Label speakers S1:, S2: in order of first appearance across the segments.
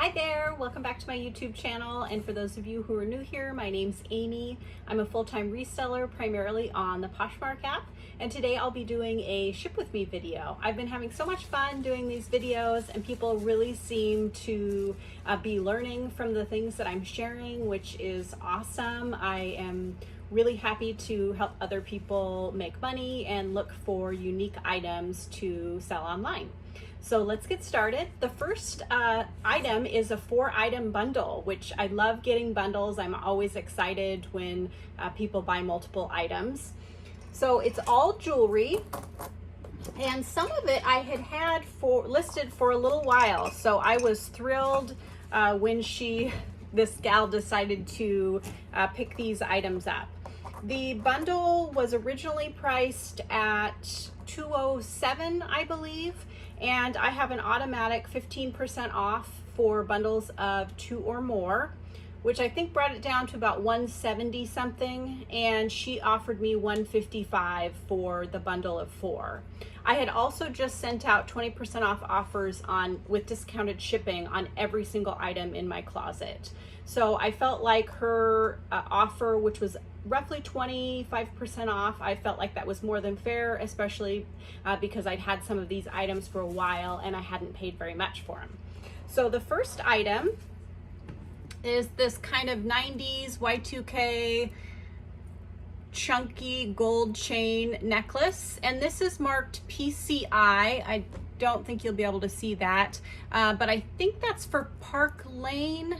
S1: Hi there, welcome back to my YouTube channel, and for those of you who are new here, my name's Amy. I'm a full-time reseller primarily on the Poshmark app, and today I'll be doing a ship with me video. I've been having so much fun doing these videos, and people really seem to be learning from the things that I'm sharing, which is awesome. I am really happy to help other people make money and look for unique items to sell online. So let's get started. The first item is a 4-item bundle, which I love getting bundles. I'm always excited when people buy multiple items. So it's all jewelry, and some of it I had listed for a little while. So I was thrilled when this gal decided to pick these items up. The bundle was originally priced at $207, I believe, and I have an automatic 15% off for bundles of 2 or more, which I think brought it down to about $170 something, and she offered me $155 for the bundle of 4. I had also just sent out 20% off offers with discounted shipping on every single item in my closet. So I felt like her offer, which was roughly 25% off, I felt like that was more than fair, especially because I'd had some of these items for a while and I hadn't paid very much for them. So the first item is this kind of 90s Y2K chunky gold chain necklace, and this is marked PCI. I don't think you'll be able to see that, but I think that's for Park Lane,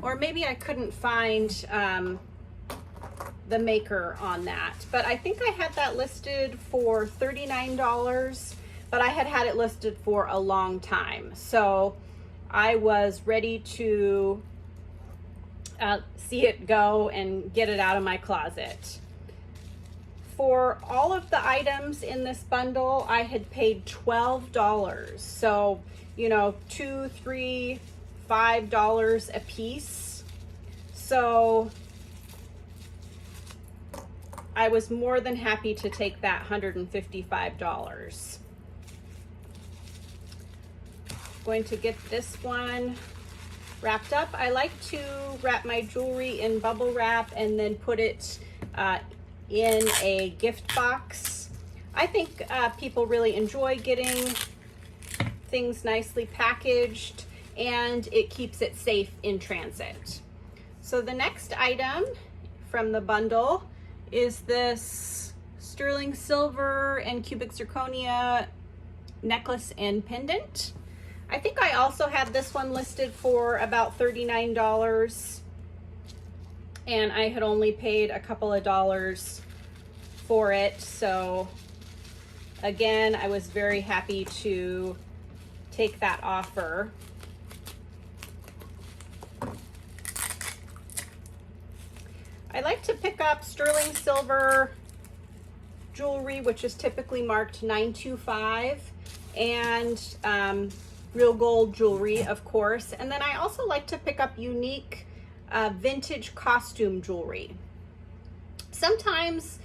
S1: or maybe I couldn't find the maker on that, but I think I had that listed for $39, but I had it listed for a long time, so I was ready to see it go and get it out of my closet. For all of the items in this bundle, I had paid $12, so $2, $3, $5 a piece. So I was more than happy to take that $155. Going to get this one wrapped up. I like to wrap my jewelry in bubble wrap and then put it in a gift box. I think people really enjoy getting things nicely packaged, and it keeps it safe in transit. So the next item from the bundle is this sterling silver and cubic zirconia necklace and pendant. I think I also had this one listed for about $39, and I had only paid a couple of dollars for it. So again, I was very happy to take that offer. I like to pick up sterling silver jewelry, which is typically marked 925, and real gold jewelry, of course. And then I also like to pick up unique vintage costume jewelry. Sometimes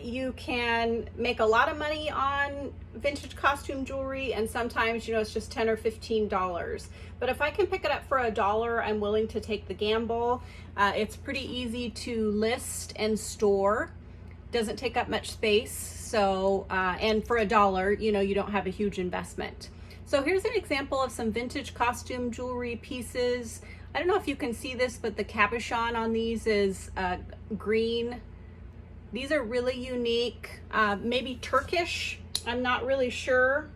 S1: you can make a lot of money on vintage costume jewelry, and sometimes it's just $10 or $15. But if I can pick it up for $1, I'm willing to take the gamble. It's pretty easy to list and store, doesn't take up much space, so and for $1 you don't have a huge investment. So here's an example of some vintage costume jewelry pieces. I don't know if you can see this, but the cabochon on these is green. These are really unique, maybe Turkish, I'm not really sure.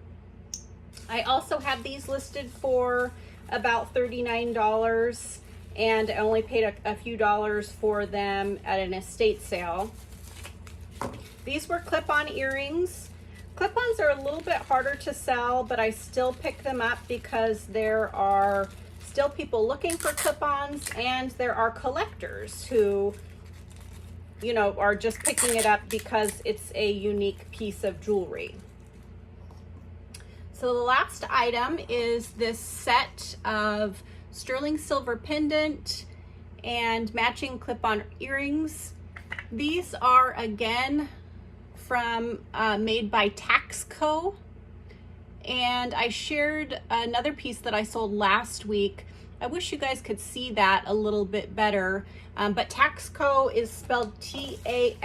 S1: I also have these listed for about $39, and I only paid a few dollars for them at an estate sale. These were clip-on earrings. Clip-ons are a little bit harder to sell, but I still pick them up because there are still people looking for clip-ons, and there are collectors who are just picking it up because it's a unique piece of jewelry. So the last item is this set of sterling silver pendant and matching clip-on earrings. These are again from made by Taxco, and I shared another piece that I sold last week. I wish you guys could see that a little bit better, but Taxco is spelled T-A-X-C-O,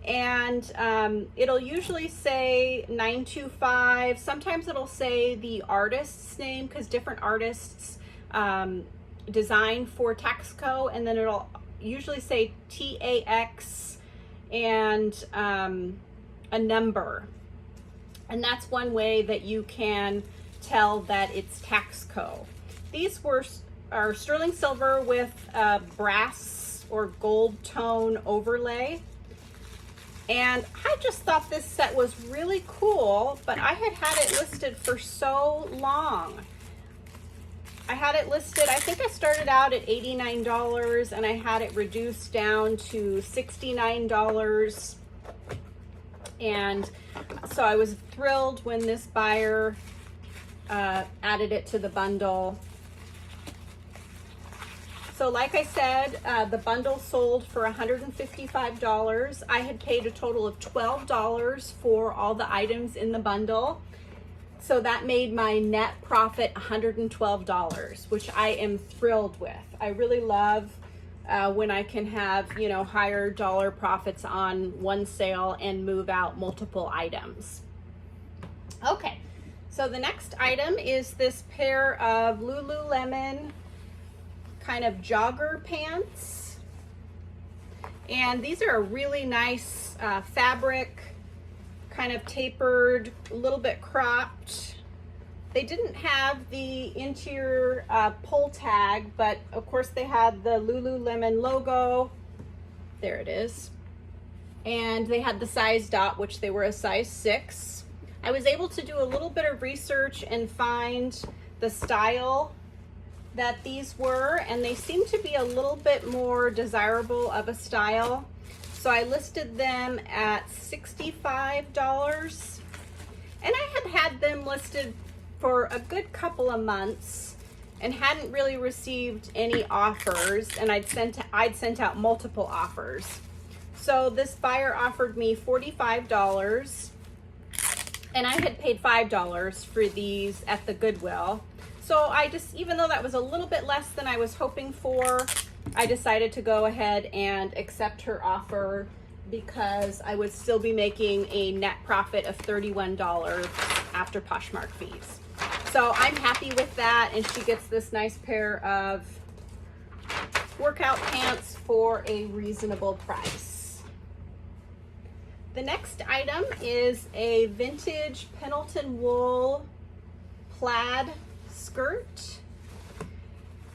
S1: and it'll usually say 925. Sometimes it'll say the artist's name, because different artists design for Taxco, and then it'll usually say TAX and a number, and that's one way that you can tell that it's Taxco. These are sterling silver with brass or gold tone overlay, and I just thought this set was really cool, but I had it listed for so long. I had it listed, I think I started out at $89 and I had it reduced down to $69. And so I was thrilled when this buyer added it to the bundle. So like I said, the bundle sold for $155. I had paid a total of $12 for all the items in the bundle. So that made my net profit $112, which I am thrilled with. I really love when I can have, you know, higher dollar profits on one sale and move out multiple items. Okay, so the next item is this pair of Lululemon kind of jogger pants. And these are a really nice fabric, kind of tapered, a little bit cropped. They didn't have the interior pull tag, but of course they had the Lululemon logo. There it is. And they had the size dot, which they were a size 6. I was able to do a little bit of research and find the style that these were, and they seem to be a little bit more desirable of a style. So I listed them at $65, and I had them listed for a good couple of months and hadn't really received any offers, and I'd sent out multiple offers. So this buyer offered me $45, and I had paid $5 for these at the Goodwill. So I just, even though that was a little bit less than I was hoping for, I decided to go ahead and accept her offer because I would still be making a net profit of $31 after Poshmark fees. So I'm happy with that, and she gets this nice pair of workout pants for a reasonable price. The next item is a vintage Pendleton wool plaid skirt.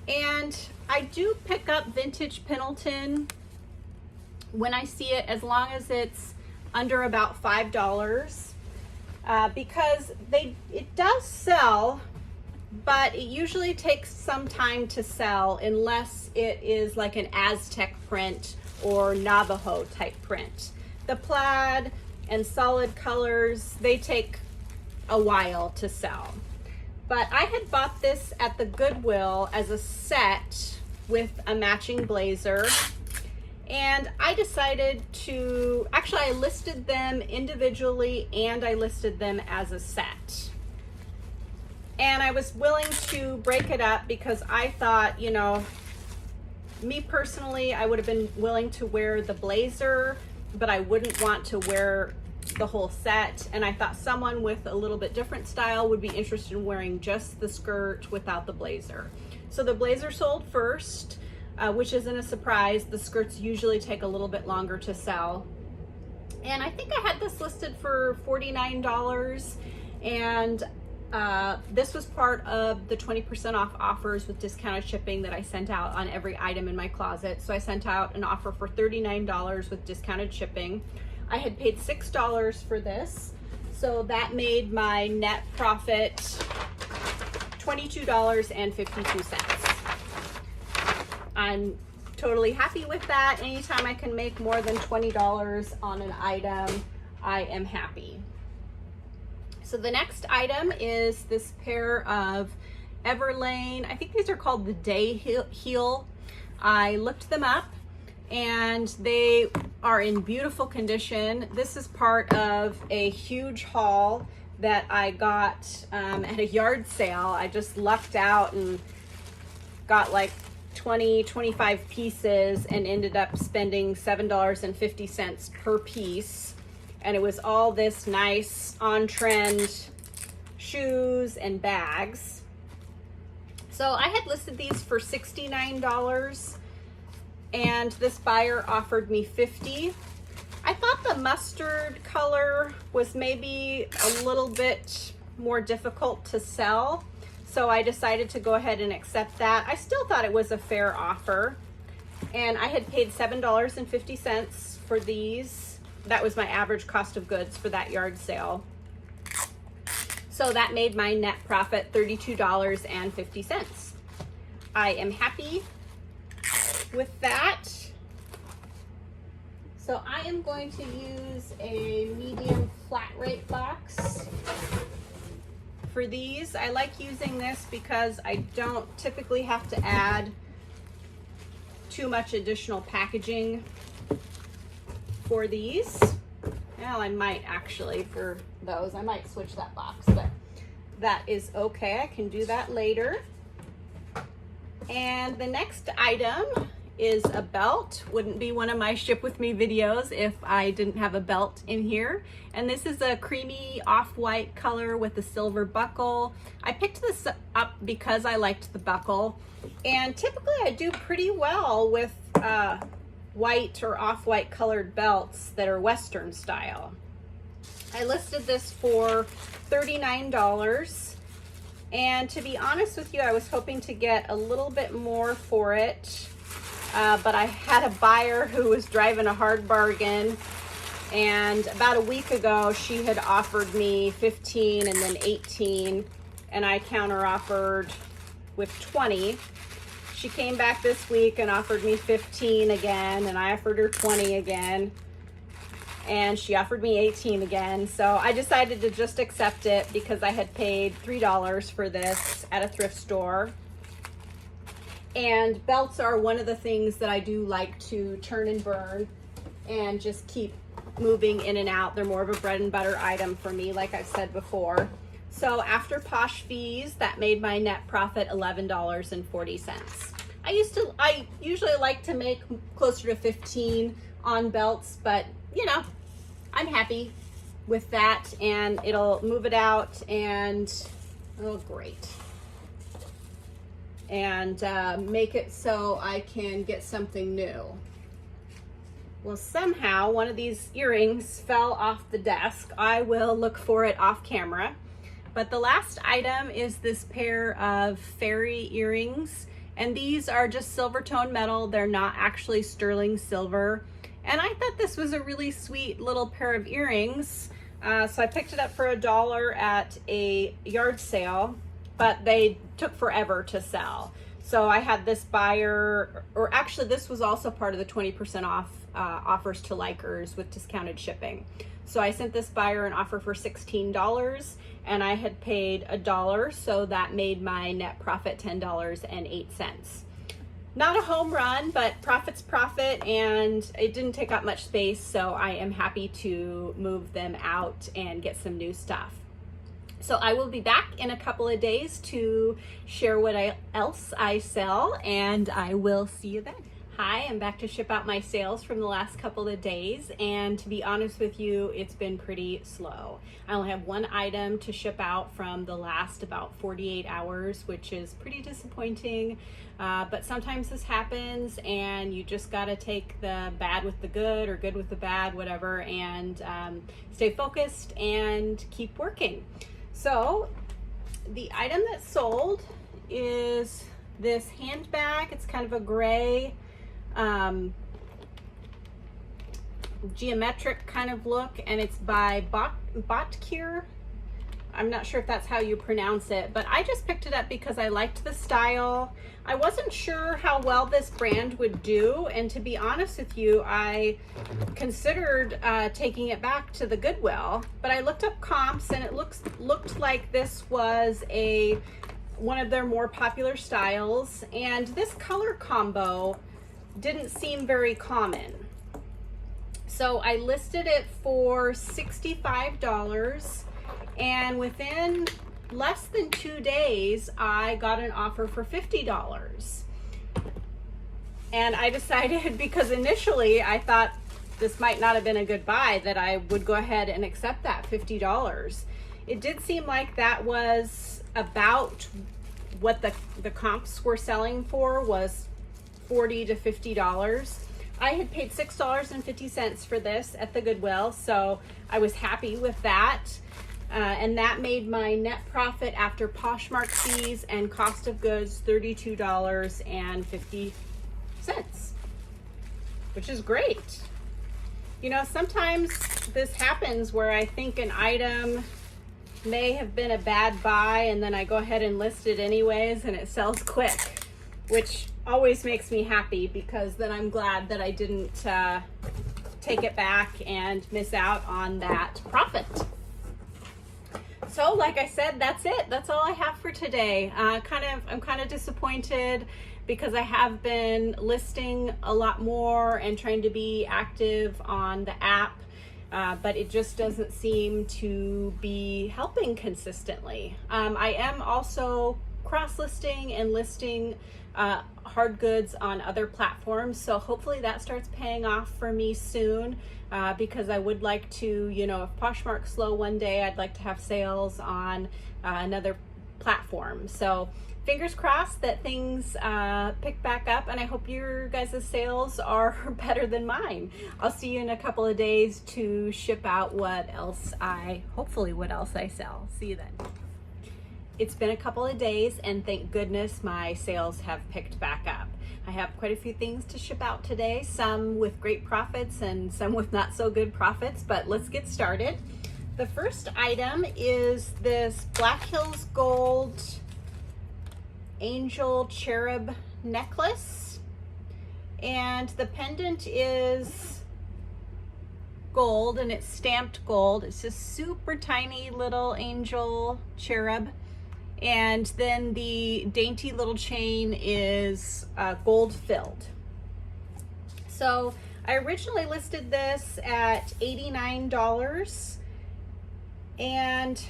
S1: And I do pick up vintage Pendleton when I see it, as long as it's under about $5, because it does sell, but it usually takes some time to sell unless it is like an Aztec print or Navajo type print. The plaid and solid colors, they take a while to sell. But I had bought this at the Goodwill as a set with a matching blazer, and I decided to, actually I listed them individually and I listed them as a set. And I was willing to break it up because I thought, you know, me personally, I would have been willing to wear the blazer, but I wouldn't want to wear the whole set, and I thought someone with a little bit different style would be interested in wearing just the skirt without the blazer. So the blazer sold first, which isn't a surprise. The skirts usually take a little bit longer to sell. And I think I had this listed for $49, and this was part of the 20% off offers with discounted shipping that I sent out on every item in my closet. So I sent out an offer for $39 with discounted shipping. I had paid $6 for this, so that made my net profit $22.52. I'm totally happy with that. Anytime I can make more than $20 on an item, I am happy. So the next item is this pair of Everlane. I think these are called the Day Heel. I looked them up, and they are in beautiful condition. This is part of a huge haul that I got at a yard sale. I just lucked out and got like 25 pieces and ended up spending $7.50 per piece. And it was all this nice on-trend shoes and bags. So I had listed these for $69 and this buyer offered me $50. I thought the mustard color was maybe a little bit more difficult to sell, so I decided to go ahead and accept that. I still thought it was a fair offer, and I had paid $7.50 for these. That was my average cost of goods for that yard sale. So that made my net profit $32.50. I am happy with that. So I am going to use a medium flat rate box for these. I like using this because I don't typically have to add too much additional packaging for these. Well, I might actually for those. I might switch that box, but that is okay. I can do that later. And the next item is a belt. Wouldn't be one of my ship with me videos if I didn't have a belt in here. And this is a creamy off-white color with a silver buckle. I picked this up because I liked the buckle, and typically I do pretty well with white or off-white colored belts that are Western style. I listed this for $39, and to be honest with you, I was hoping to get a little bit more for it. But I had a buyer who was driving a hard bargain, and about a week ago she had offered me 15 and then 18, and I counter offered with 20. She came back this week and offered me 15 again, and I offered her 20 again, and she offered me 18 again. So I decided to just accept it because I had paid $3 for this at a thrift store. And belts are one of the things that I do like to turn and burn and just keep moving in and out. They're more of a bread and butter item for me, like I've said before. So after Posh fees, that made my net profit $11.40. I usually like to make closer to 15 on belts, but you know, I'm happy with that, and it'll move it out, and oh great. And make it so I can get something new. Well, somehow one of these earrings fell off the desk. I will look for it off camera. But the last item is this pair of fairy earrings, and these are just silver tone metal. They're not actually sterling silver. And I thought this was a really sweet little pair of earrings. So I picked it up for $1 at a yard sale, but they took forever to sell. So I had this buyer, or actually this was also part of the 20% off offers to likers with discounted shipping. So I sent this buyer an offer for $16, and I had paid $1, so that made my net profit $10.08. Not a home run, but profit's profit, and it didn't take up much space, so I am happy to move them out and get some new stuff. So I will be back in a couple of days to share what else I sell, and I will see you then. Hi, I'm back to ship out my sales from the last couple of days, and to be honest with you, it's been pretty slow. I only have one item to ship out from the last about 48 hours, which is pretty disappointing, but sometimes this happens, and you just gotta take the bad with the good, or good with the bad, whatever, and stay focused and keep working. So the item that sold is this handbag. It's kind of a gray geometric kind of look, and it's by Botkier. I'm not sure if that's how you pronounce it, but I just picked it up because I liked the style. I wasn't sure how well this brand would do, and to be honest with you, I considered taking it back to the Goodwill, but I looked up comps, and it looked like this was one of their more popular styles, and this color combo didn't seem very common. So I listed it for $65, and within less than 2 days, I got an offer for $50. And I decided, because initially I thought this might not have been a good buy, that I would go ahead and accept that $50. It did seem like that was about what the comps were selling for, was $40 to $50. I had paid $6.50 for this at the Goodwill, so I was happy with that. And that made my net profit after Poshmark fees and cost of goods $32.50, which is great. You know, sometimes this happens where I think an item may have been a bad buy and then I go ahead and list it anyways and it sells quick, which always makes me happy, because then I'm glad that I didn't take it back and miss out on that profit. So like I said, that's it. That's all I have for today. I'm kind of disappointed because I have been listing a lot more and trying to be active on the app, but it just doesn't seem to be helping consistently. I am also cross-listing and listing hard goods on other platforms, so hopefully that starts paying off for me soon, because I would like to, you know, if Poshmark's slow one day, I'd like to have sales on another platform. So fingers crossed that things pick back up, and I hope your guys' sales are better than mine. I'll see you in a couple of days to ship out what else I sell. See you then. It's been a couple of days, and thank goodness my sales have picked back up. I have quite a few things to ship out today, some with great profits and some with not so good profits, but let's get started. The first item is this Black Hills Gold Angel Cherub necklace, and the pendant is gold and it's stamped gold. It's just super tiny little angel cherub. And then the dainty little chain is gold filled. So I originally listed this at $89, and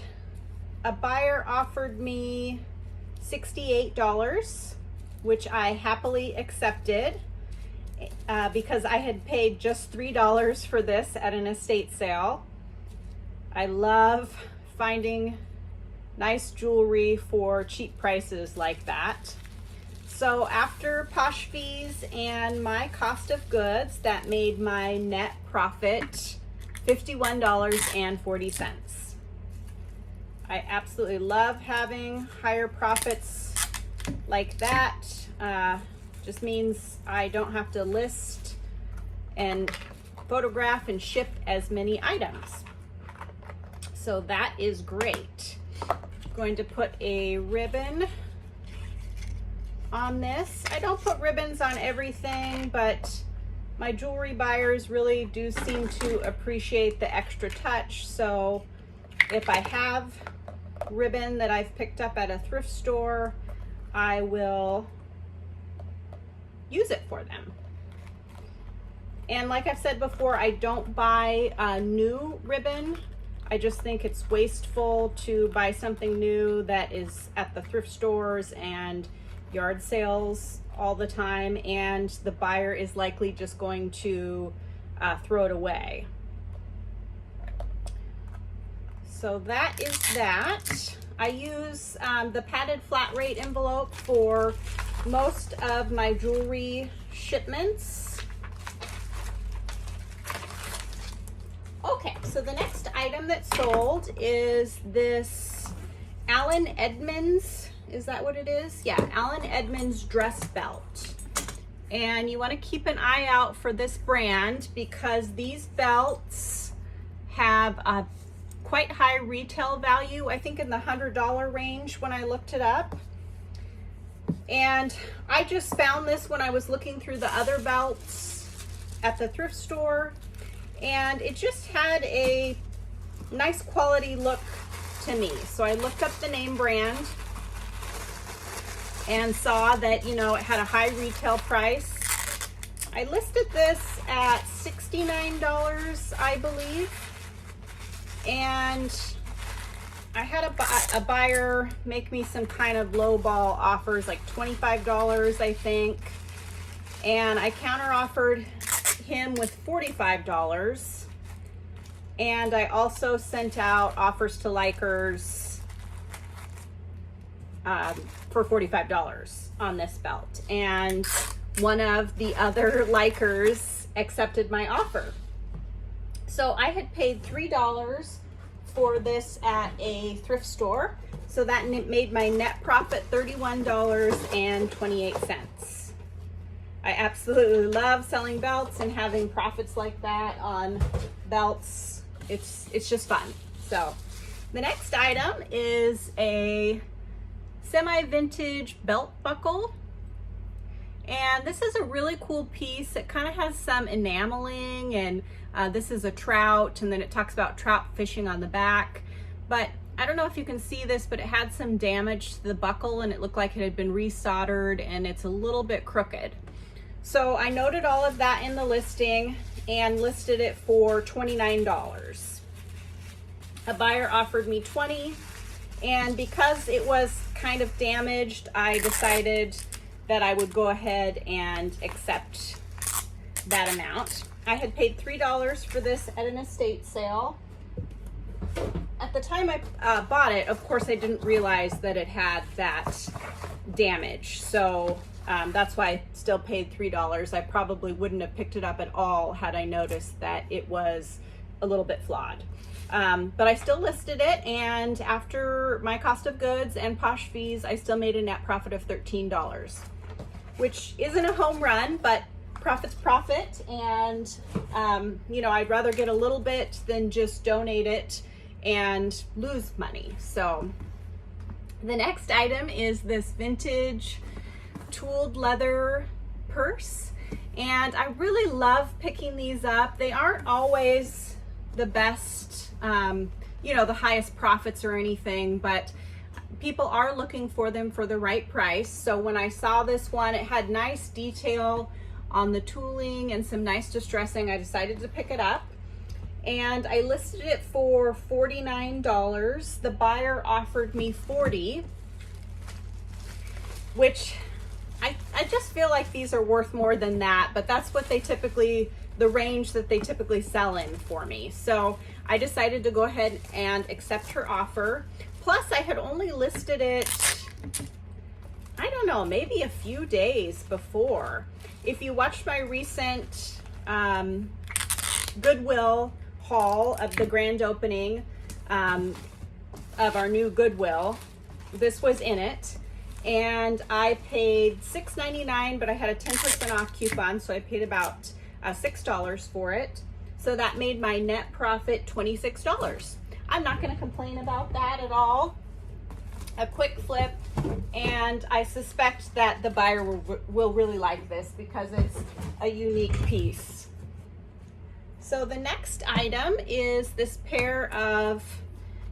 S1: a buyer offered me $68, which I happily accepted because I had paid just $3 for this at an estate sale. I love finding nice jewelry for cheap prices like that. So after Posh fees and my cost of goods, that made my net profit $51.40. I absolutely love having higher profits like that. Just means I don't have to list and photograph and ship as many items. So that is great. Going to put a ribbon on this. I don't put ribbons on everything, but my jewelry buyers really do seem to appreciate the extra touch. So if I have ribbon that I've picked up at a thrift store, I will use it for them. And like I've said before, I don't buy new ribbon. I just think it's wasteful to buy something new that is at the thrift stores and yard sales all the time, and the buyer is likely just going to throw it away. So that is that. I use the padded flat rate envelope for most of my jewelry shipments. Okay, so the next item that sold is this Allen Edmonds. Is that what it is? Yeah, Allen Edmonds dress belt. And you want to keep an eye out for this brand because these belts have a quite high retail value. I think in the $100 range when I looked it up. And I just found this when I was looking through the other belts at the thrift store. And it just had a nice quality look to me. So I looked up the name brand and saw that, you know, it had a high retail price. I listed this at $69, I believe, and I had a buyer make me some kind of lowball offers, like $25, I think, and I counter offered him with $45, and I also sent out offers to likers for $45 on this belt, and one of the other likers accepted my offer. So I had paid $3 for this at a thrift store, so that made my net profit $31.28. I absolutely love selling belts and having profits like that on belts. It's just fun. So the next item is a semi-vintage belt buckle, and this is a really cool piece. It kind of has some enameling, and this is a trout, and then it talks about trout fishing on the back. But I don't know if you can see this, but it had some damage to the buckle, and it looked like it had been resoldered, and it's a little bit crooked. So I noted all of that in the listing and listed it for $29. A buyer offered me $20, and because it was kind of damaged, I decided that I would go ahead and accept that amount. I had paid $3 for this at an estate sale. At the time I bought it, of course, I didn't realize that it had that damage. So that's why I still paid $3. I probably wouldn't have picked it up at all had I noticed that it was a little bit flawed. But I still listed it, and after my cost of goods and Posh fees, I still made a net profit of $13, which isn't a home run, but profit's profit. And, you know, I'd rather get a little bit than just donate it and lose money. So the next item is this vintage tooled leather purse, and I really love picking these up. They aren't always the best, you know, the highest profits or anything, but people are looking for them for the right price. So when I saw this one, it had nice detail on the tooling and some nice distressing. I decided to pick it up, and I listed it for $49. The buyer offered me $40, which I just feel like these are worth more than that, but that's what they typically, the range that they typically sell in for me. So I decided to go ahead and accept her offer. Plus I had only listed it, I don't know, maybe a few days before. If you watched my recent Goodwill haul of the grand opening of our new Goodwill, this was in it. And I paid $6.99, but I had a 10% off coupon, so I paid about $6 for it. So that made my net profit $26. I'm not going to complain about that at all. A quick flip, and I suspect that the buyer will really like this because it's a unique piece. So the next item is this pair of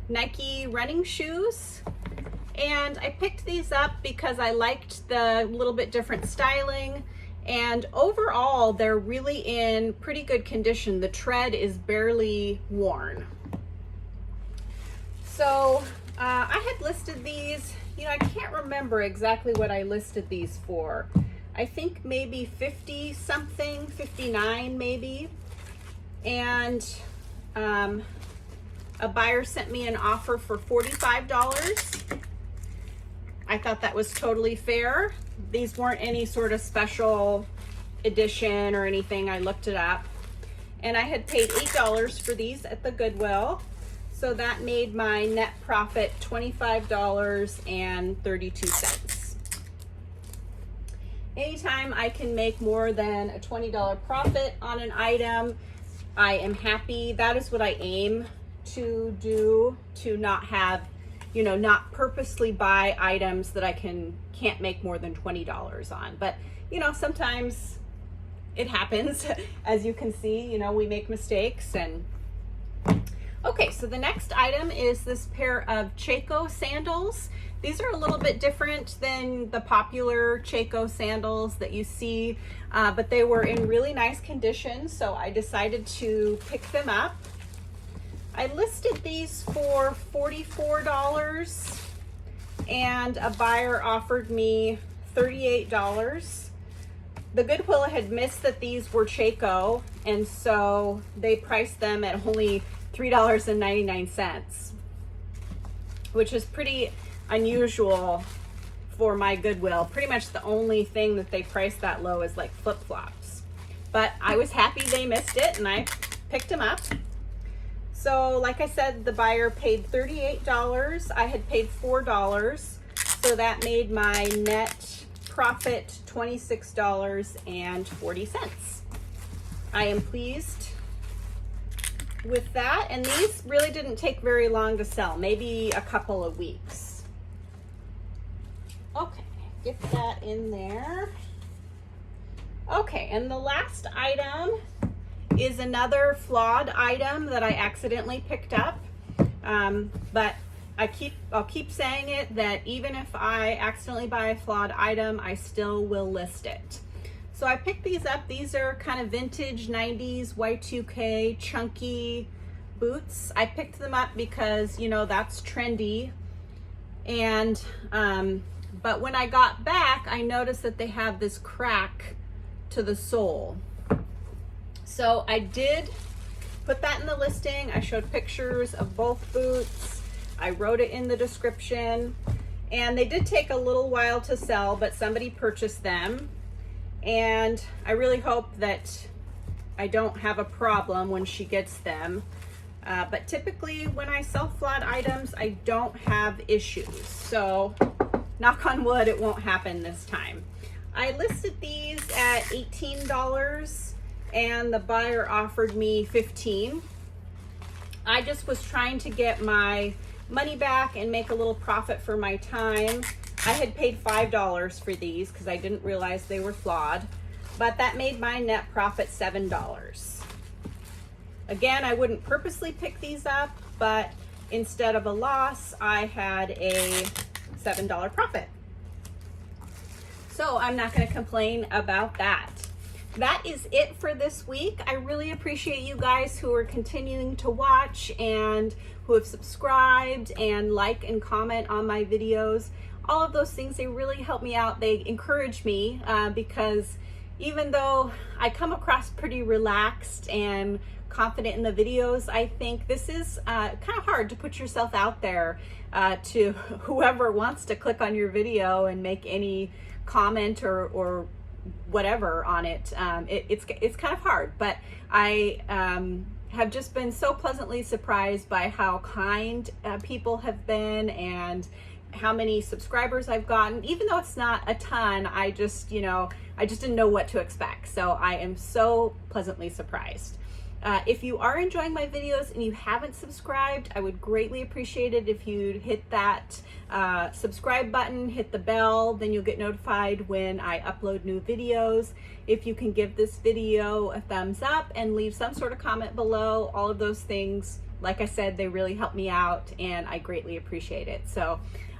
S1: Nike running shoes. And I picked these up because I liked the little bit different styling, and overall they're really in pretty good condition. The tread is barely worn. So I had listed these, you know, I can't remember exactly what I listed these for. I think maybe 50 something, 59 maybe. And a buyer sent me an offer for $45. I thought that was totally fair. These weren't any sort of special edition or anything. I looked it up, and I had paid $8 for these at the Goodwill. So that made my net profit $25.32. Anytime I can make more than a $20 profit on an item, I am happy. That is what I aim to do, to not have, you know, not purposely buy items that I can't make more than $20 on. But, you know, sometimes it happens. As you can see, you know, we make mistakes. And Okay, so the next item is this pair of Chaco sandals. These are a little bit different than the popular Chaco sandals that you see, but they were in really nice condition, so I decided to pick them up. I listed these for $44 and a buyer offered me $38. The Goodwill had missed that these were Chaco, and so they priced them at only $3.99, which is pretty unusual for my Goodwill. Pretty much the only thing that they priced that low is like flip-flops. But I was happy they missed it and I picked them up. So like I said, the buyer paid $38. I had paid $4. So that made my net profit $26.40. I am pleased with that, and these really didn't take very long to sell, maybe a couple of weeks. Okay, get that in there. Okay, and the last item is another Flawed item that I accidentally picked up, but I'll keep saying it, that even if I accidentally buy a Flawed item, I still will list it. So I picked these up. These are kind of vintage 90s Y2K chunky boots. I picked them up because, you know, that's trendy. And but when I got back, I noticed that they have this crack to the sole. So I did put that in the listing. I showed pictures of both boots. I wrote it in the description, and they did take a little while to sell, but somebody purchased them. And I really hope that I don't have a problem when she gets them. But typically when I sell Flawed items, I don't have issues. So knock on wood, it won't happen this time. I listed these at $18 and the buyer offered me $15. I just was trying to get my money back and make a little profit for my time. I had paid $5 for these because I didn't realize they were Flawed, but that made my net profit $7. Again, I wouldn't purposely pick these up, but instead of a loss, I had a $7 profit. So I'm not going to complain about that. That is it for this week. I really appreciate you guys who are continuing to watch and who have subscribed and like and comment on my videos. All of those things, they really help me out. They encourage me because even though I come across pretty relaxed and confident in the videos, I think this is kind of hard to put yourself out there to whoever wants to click on your video and make any comment or whatever on it. It's kind of hard, but I have just been so pleasantly surprised by how kind people have been and how many subscribers I've gotten. Even though it's not a ton, I just didn't know what to expect. So I am so pleasantly surprised. If you are enjoying my videos and you haven't subscribed, I would greatly appreciate it if you'd hit that subscribe button, hit the bell, then you'll get notified when I upload new videos. If you can give this video a thumbs up and leave some sort of comment below, all of those things, like I said, they really help me out and I greatly appreciate it. So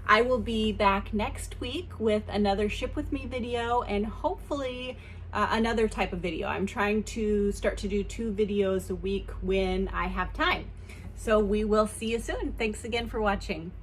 S1: I will be back next week with another Ship With Me video and hopefully another type of video. I'm trying to start to do 2 videos a week when I have time. So we will see you soon. Thanks again for watching.